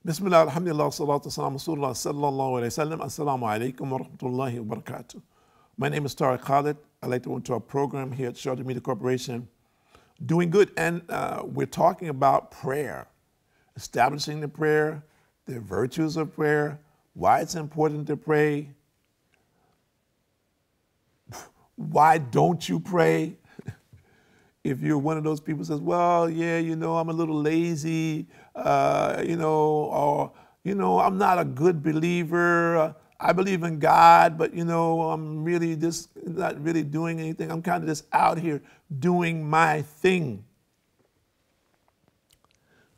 Bismillah, alhamdulillah, salatu salam, rasulullah, sallallahu alayhi wa sallam, assalamu alaikum wa rahmatullahi wa barakatuh. My name is Tariq Khalid. I'd like to welcome to our program here at Sharjah Media Corporation, Doing Good, and we're talking about prayer, establishing the prayer, the virtues of prayer, why it's important to pray, why don't you pray? If you're one of those people who says, well, yeah, I'm a little lazy, or, I'm not a good believer. I believe in God, but, I'm really just not really doing anything. I'm kind of just out here doing my thing.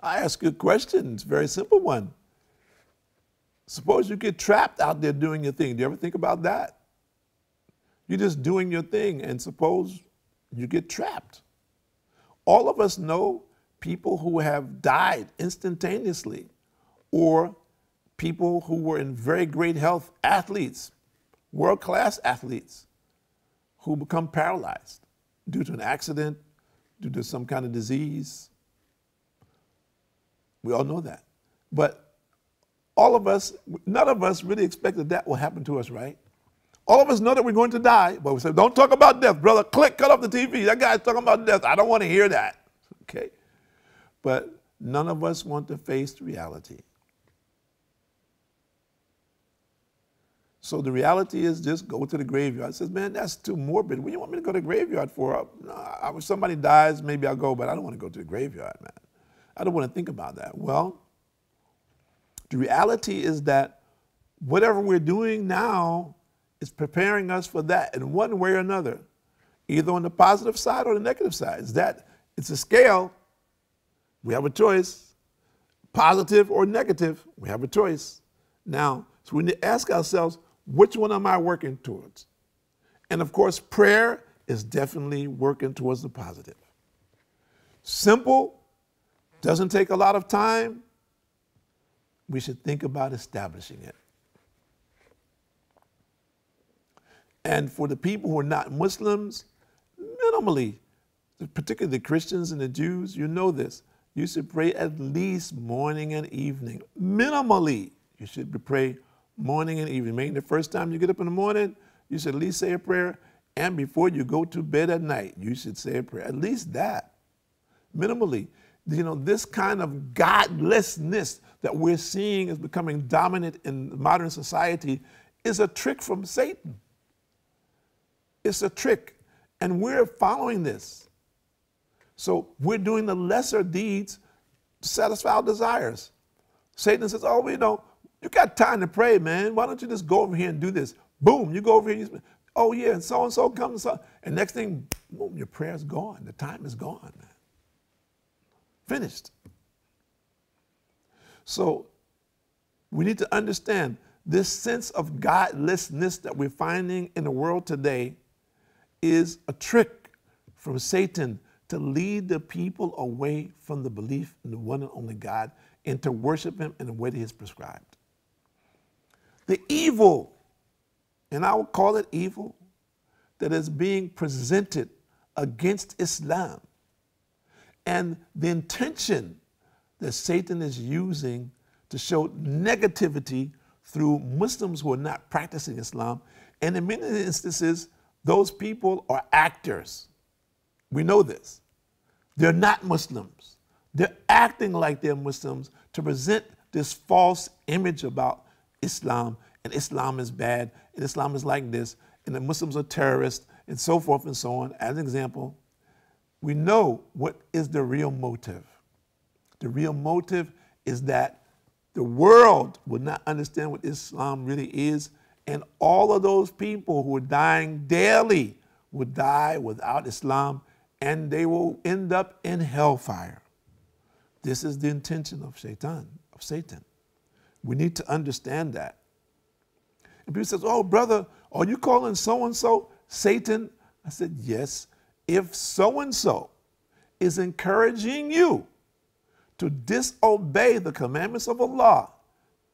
I ask you a question. It's a very simple one. Suppose you get trapped out there doing your thing. Do you ever think about that? You're just doing your thing, and suppose you get trapped. All of us know people who have died instantaneously, or people who were in very great health, athletes, world-class athletes, who become paralyzed due to an accident, due to some kind of disease. We all know that. But all of us, none of us really expected that will happen to us, right? All of us know that we're going to die, but we say, don't talk about death, brother. Cut off the TV. That guy's talking about death. I don't want to hear that. Okay? But none of us want to face reality. So the reality is just go to the graveyard. It says, man, that's too morbid. What do you want me to go to the graveyard for? If somebody dies, maybe I'll go, but I don't want to go to the graveyard, man. I don't want to think about that. Well, the reality is that whatever we're doing now is preparing us for that in one way or another, either on the positive side or the negative side. It's a scale. We have a choice. Positive or negative, we have a choice. Now, so we need to ask ourselves, which one am I working towards? And of course, prayer is definitely working towards the positive. Simple, doesn't take a lot of time. We should think about establishing it. And for the people who are not Muslims, minimally, particularly the Christians and the Jews, you know this. You should pray at least morning and evening. Minimally, you should pray morning and evening. Meaning the first time you get up in the morning, you should at least say a prayer. And before you go to bed at night, you should say a prayer. At least that. Minimally. This kind of godlessness that we're seeing is becoming dominant in modern society is a trick from Satan. It's a trick, and we're following this. So we're doing the lesser deeds to satisfy our desires. Satan says, oh, you got time to pray, man. Why don't you just go over here and do this? Boom, you go over here. Oh, yeah, and so comes. And next thing, boom, your prayer's gone. The time is gone, man. Finished. So we need to understand this sense of godlessness that we're finding in the world today is a trick from Satan to lead the people away from the belief in the one and only God and to worship him in the way that he has prescribed. The evil, and I will call it evil, that is being presented against Islam, and the intention that Satan is using to show negativity through Muslims who are not practicing Islam, and in many instances, those people are actors. We know this. They're not Muslims. They're acting like they're Muslims to present this false image about Islam, and Islam is bad, and Islam is like this, and the Muslims are terrorists, and so forth and so on. As an example, we know what is the real motive. The real motive is that the world would not understand what Islam really is, and all of those people who are dying daily will die without Islam, and they will end up in hellfire. This is the intention of Satan. We need to understand that. And people say, oh, brother, are you calling so-and-so Satan? I said, yes. If so-and-so is encouraging you to disobey the commandments of Allah,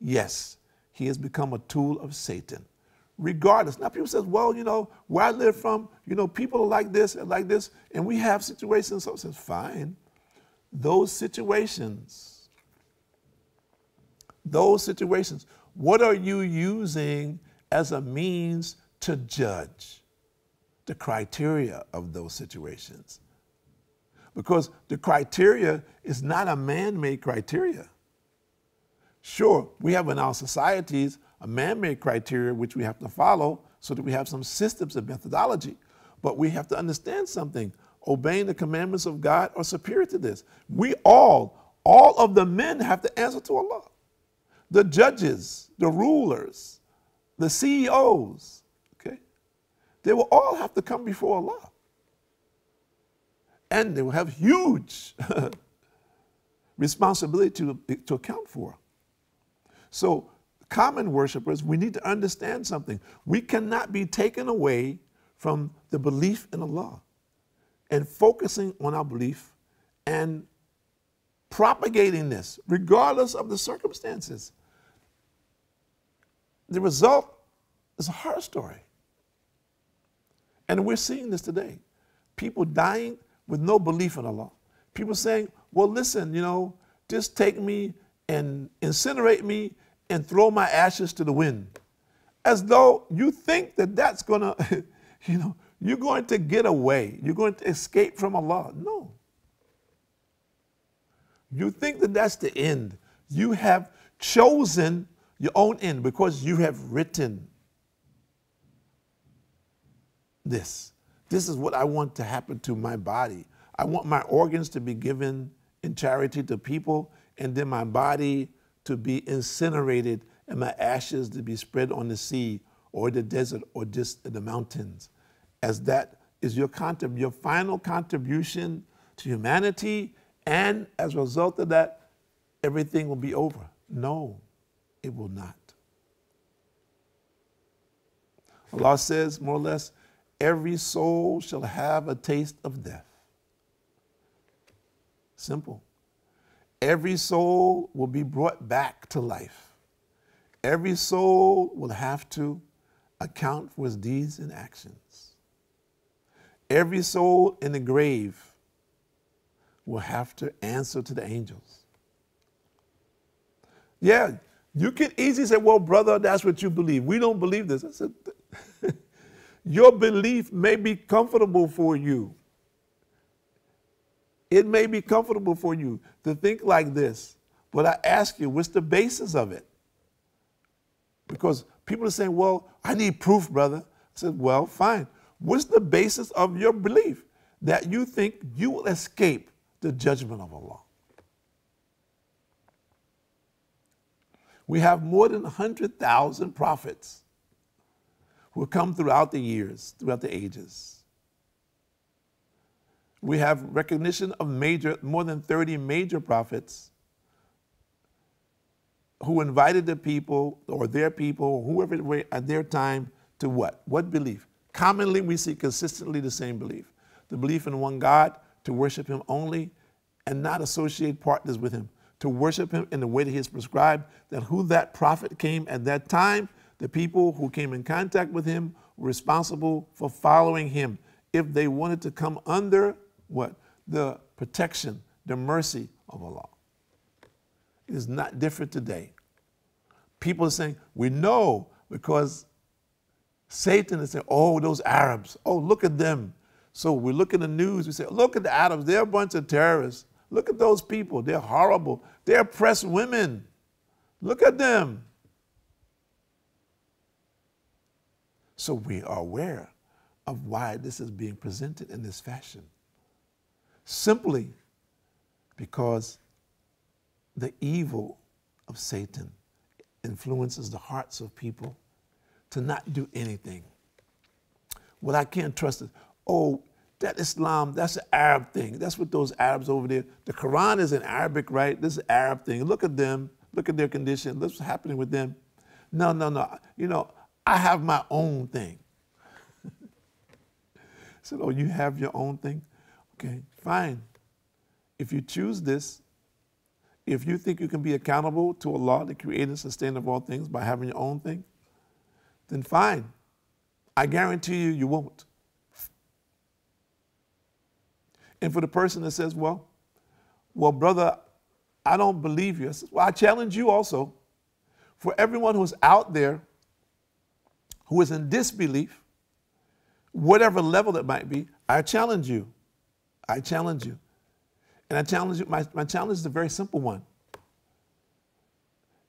yes, he has become a tool of Satan. Regardless. Now people say, well, where I live from, people are like this, and we have situations. So it says, fine. Those situations those situations, what are you using as a means to judge the criteria of those situations? Because the criteria is not a man-made criteria. Sure, we have in our societies a man-made criteria which we have to follow so that we have some systems and methodology. But we have to understand something. Obeying the commandments of God are superior to this. We all of the men have to answer to Allah. The judges, the rulers, the CEOs, okay? They will all have to come before Allah. And they will have huge responsibility to account for. So common worshipers, we need to understand something. We cannot be taken away from the belief in Allah and focusing on our belief and propagating this, regardless of the circumstances. The result is a horror story. And we're seeing this today. People dying with no belief in Allah. People saying, well, listen, just take me and incinerate me and throw my ashes to the wind. As though you think that that's going to, you're going to get away. You're going to escape from Allah. No. You think that that's the end. You have chosen your own end because you have written this. This is what I want to happen to my body. I want my organs to be given in charity to people, and then my body to be incinerated and my ashes to be spread on the sea or the desert or just in the mountains. As that is your final contribution to humanity, and as a result of that, everything will be over. No, it will not. Allah says, more or less, every soul shall have a taste of death. Simple. Every soul will be brought back to life. Every soul will have to account for its deeds and actions. Every soul in the grave will have to answer to the angels. Yeah, you can easily say, well, brother, that's what you believe. We don't believe this. I said, your belief may be comfortable for you. It may be comfortable for you to think like this, but I ask you, what's the basis of it? Because people are saying, well, I need proof, brother. I said, well, fine. What's the basis of your belief that you think you will escape the judgment of Allah? We have more than 100,000 prophets who have come throughout the years, throughout the ages. We have recognition of more than 30 major prophets who invited the people or their people or whoever it was at their time to what? What belief? Commonly, we see consistently the same belief. The belief in one God, to worship him only and not associate partners with him. To worship him in the way that he has prescribed, that who that prophet came at that time, the people who came in contact with him were responsible for following him if they wanted to come under what? The protection, the mercy of Allah. It is not different today. People are saying, we know because Satan is saying, oh, those Arabs, oh, look at them. So we look at the news, we say, look at the Arabs, they're a bunch of terrorists. Look at those people, they're horrible. They oppress women. Look at them. So we are aware of why this is being presented in this fashion. Simply because the evil of Satan influences the hearts of people to not do anything. Well, I can't trust it. Oh, that Islam, that's an Arab thing. That's what those Arabs over there, the Quran is in Arabic, right? This is an Arab thing. Look at them. Look at their condition. Look what's happening with them. No, no, no. You know, I have my own thing. I said, oh, you have your own thing? Okay, fine. If you choose this, if you think you can be accountable to Allah, the creator and sustainer of all things, by having your own thing, then fine. I guarantee you, you won't. And for the person that says, well, brother, I don't believe you. I said, well, I challenge you also. For everyone who's out there who is in disbelief, whatever level it might be, I challenge you. I challenge you. And I challenge you, my challenge is a very simple one.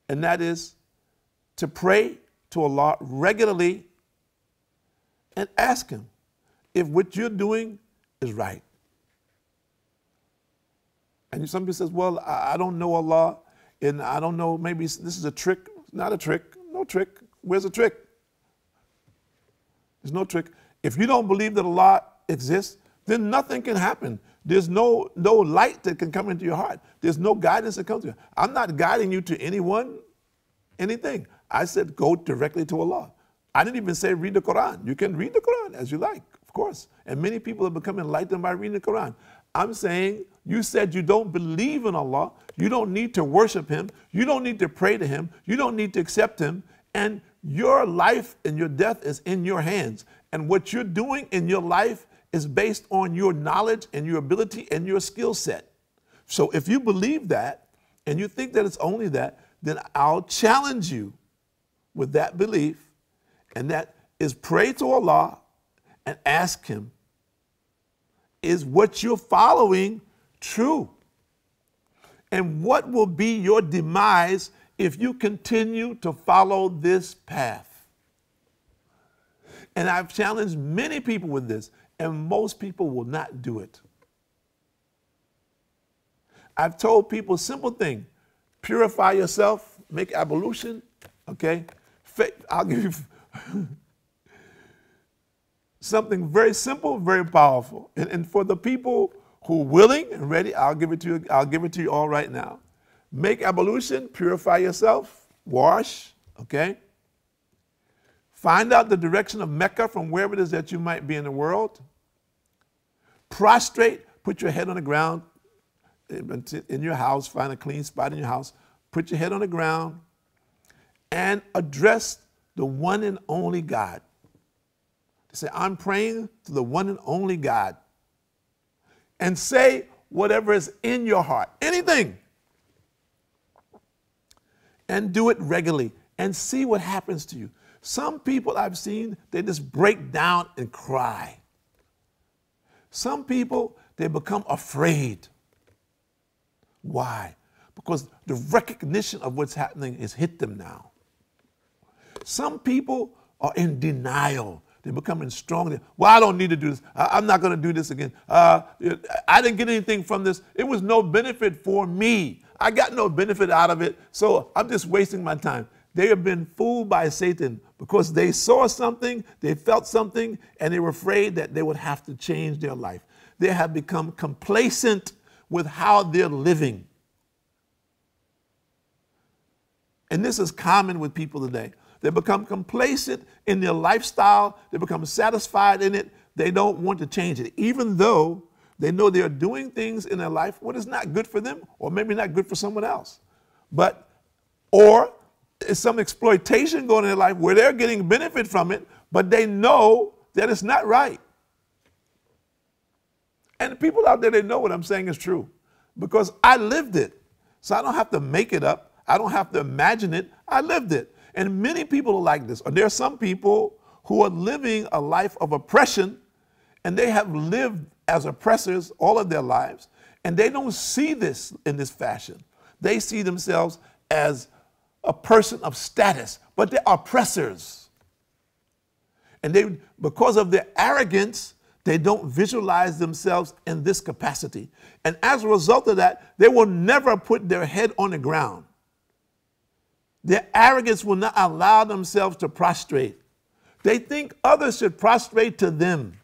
And that is to pray to Allah regularly and ask Him if what you're doing is right. And some people says, well, I don't know Allah, and I don't know, maybe this is a trick. Not a trick. No trick. Where's the trick? There's no trick. If you don't believe that Allah exists, then nothing can happen. There's no light that can come into your heart. There's no guidance that comes to you. I'm not guiding you to anyone, anything. I said go directly to Allah. I didn't even say read the Quran. You can read the Quran as you like, of course. And many people have become enlightened by reading the Quran. I'm saying you said you don't believe in Allah. You don't need to worship Him. You don't need to pray to Him. You don't need to accept Him. And your life and your death is in your hands. And what you're doing in your life is based on your knowledge and your ability and your skill set. So if you believe that and you think that it's only that, then I'll challenge you with that belief, and that is pray to Allah and ask Him, is what you're following true? And what will be your demise if you continue to follow this path? And I've challenged many people with this, and most people will not do it. I've told people simple thing: purify yourself, make ablution, okay? I'll give you something very simple, very powerful. And for the people who are willing and ready, I'll give it to you. I'll give it to you all right now. Make ablution, purify yourself, wash, okay? Find out the direction of Mecca from wherever it is that you might be in the world. Prostrate, put your head on the ground in your house, find a clean spot in your house, put your head on the ground, and address the one and only God. Say, I'm praying to the one and only God. And say whatever is in your heart, anything. And do it regularly and see what happens to you. Some people I've seen, they just break down and cry. Some people, they become afraid. Why? Because the recognition of what's happening has hit them now. Some people are in denial. They're becoming strong. Well, I don't need to do this. I'm not going to do this again. I didn't get anything from this. It was no benefit for me. I got no benefit out of it, so I'm just wasting my time. They have been fooled by Satan because they saw something, they felt something, and they were afraid that they would have to change their life. They have become complacent with how they're living. And this is common with people today. They become complacent in their lifestyle. They become satisfied in it. They don't want to change it, even though they know they're doing things in their life what is not good for them, or maybe not good for someone else. Or it's some exploitation going on in their life where they're getting benefit from it, but they know that it's not right. And the people out there, they know what I'm saying is true because I lived it. So I don't have to make it up. I don't have to imagine it. I lived it. And many people are like this. Or there are some people who are living a life of oppression, and they have lived as oppressors all of their lives, and they don't see this in this fashion. They see themselves as a person of status, but they're oppressors. And because of their arrogance, they don't visualize themselves in this capacity. And as a result of that, they will never put their head on the ground. Their arrogance will not allow themselves to prostrate. They think others should prostrate to them.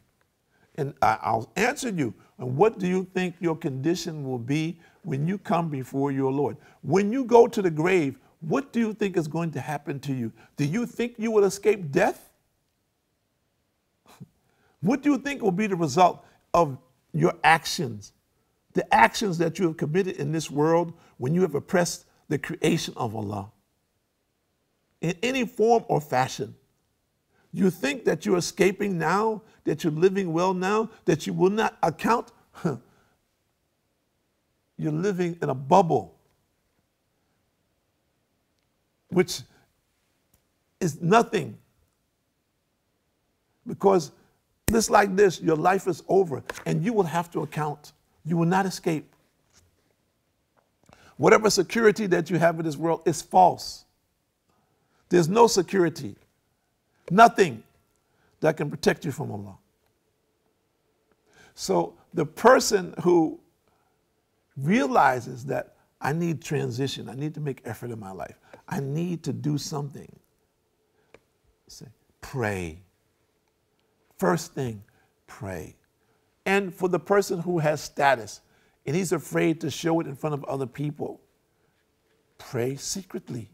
And I'll answer you. And what do you think your condition will be when you come before your Lord? When you go to the grave, what do you think is going to happen to you? Do you think you will escape death? What do you think will be the result of your actions? The actions that you have committed in this world when you have oppressed the creation of Allah. In any form or fashion. You think that you're escaping now, that you're living well now, that you will not account? You're living in a bubble, which is nothing. Because just like this, your life is over and you will have to account. You will not escape. Whatever security that you have in this world is false. There's no security, nothing that can protect you from Allah. So the person who realizes that I need transition, I need to make effort in my life, I need to do something, say, pray. First thing, pray. And for the person who has status and he's afraid to show it in front of other people, pray secretly.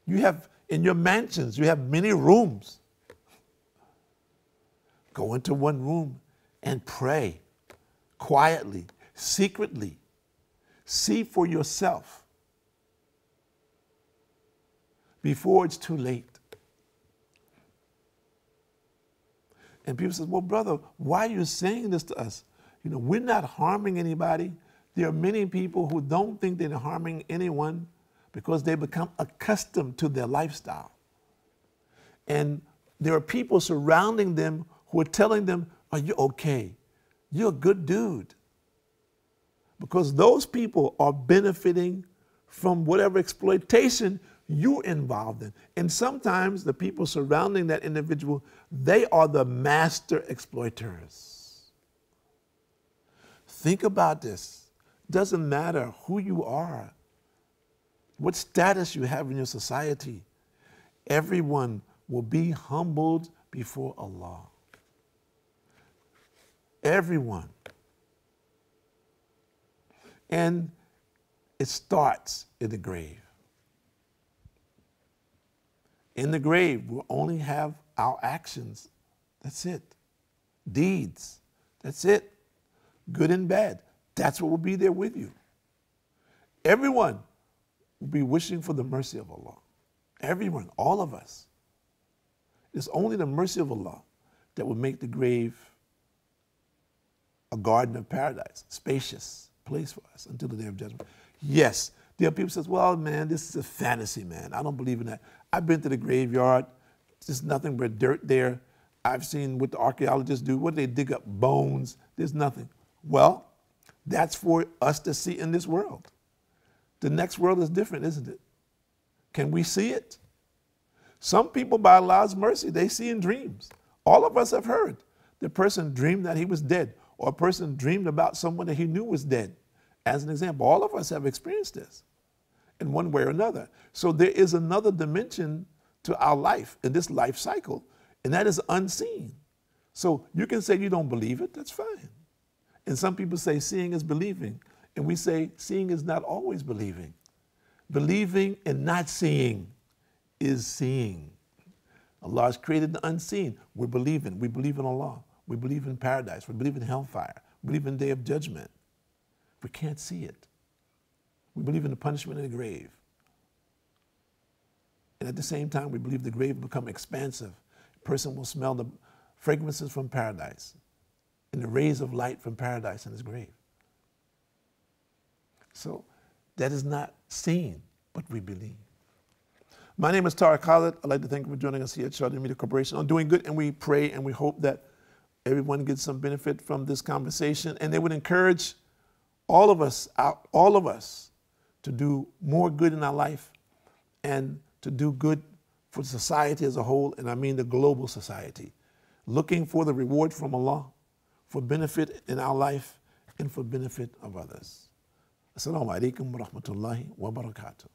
You have, in your mansions, you have many rooms. Go into one room and pray quietly, secretly. See for yourself before it's too late. And people say, well, brother, why are you saying this to us? You know, we're not harming anybody. There are many people who don't think they're harming anyone because they become accustomed to their lifestyle. And there are people surrounding them who are telling them, are you okay? You're a good dude. Because those people are benefiting from whatever exploitation you're involved in. And sometimes the people surrounding that individual, they are the master exploiters. Think about this. Doesn't matter who you are, what status you have in your society, everyone will be humbled before Allah. Everyone. And it starts in the grave. In the grave, we'll only have our actions. That's it. Deeds. That's it. Good and bad. That's what will be there with you. Everyone will be wishing for the mercy of Allah. Everyone, all of us. It's only the mercy of Allah that will make the grave a garden of paradise, spacious place for us until the day of judgment. Yes, there are people who say, well, man, this is a fantasy, man. I don't believe in that. I've been to the graveyard. There's nothing but dirt there. I've seen what the archaeologists do. What do they dig up? Bones. There's nothing. Well, that's for us to see in this world. The next world is different, isn't it? Can we see it? Some people, by Allah's mercy, they see in dreams. All of us have heard. The person dreamed that he was dead, or a person dreamed about someone that he knew was dead. As an example, all of us have experienced this in one way or another. So there is another dimension to our life in this life cycle, and that is unseen. So you can say you don't believe it, that's fine. And some people say seeing is believing, and we say seeing is not always believing. Believing and not seeing is seeing. Allah has created the unseen. We're believing. We believe in Allah. We believe in paradise. We believe in hellfire. We believe in the day of judgment. We can't see it. We believe in the punishment in the grave. And at the same time, we believe the grave will become expansive. A person will smell the fragrances from paradise and the rays of light from paradise in his grave. So that is not seen, but we believe. My name is Tariq Khalid. I'd like to thank you for joining us here at Sharjah Media Corporation on Doing Good, and we pray and we hope that everyone gets some benefit from this conversation, and they would encourage all of us to do more good in our life and to do good for society as a whole, and I mean the global society, looking for the reward from Allah, for benefit in our life and for benefit of others. Assalamu alaikum wa rahmatullahi wa barakatuh.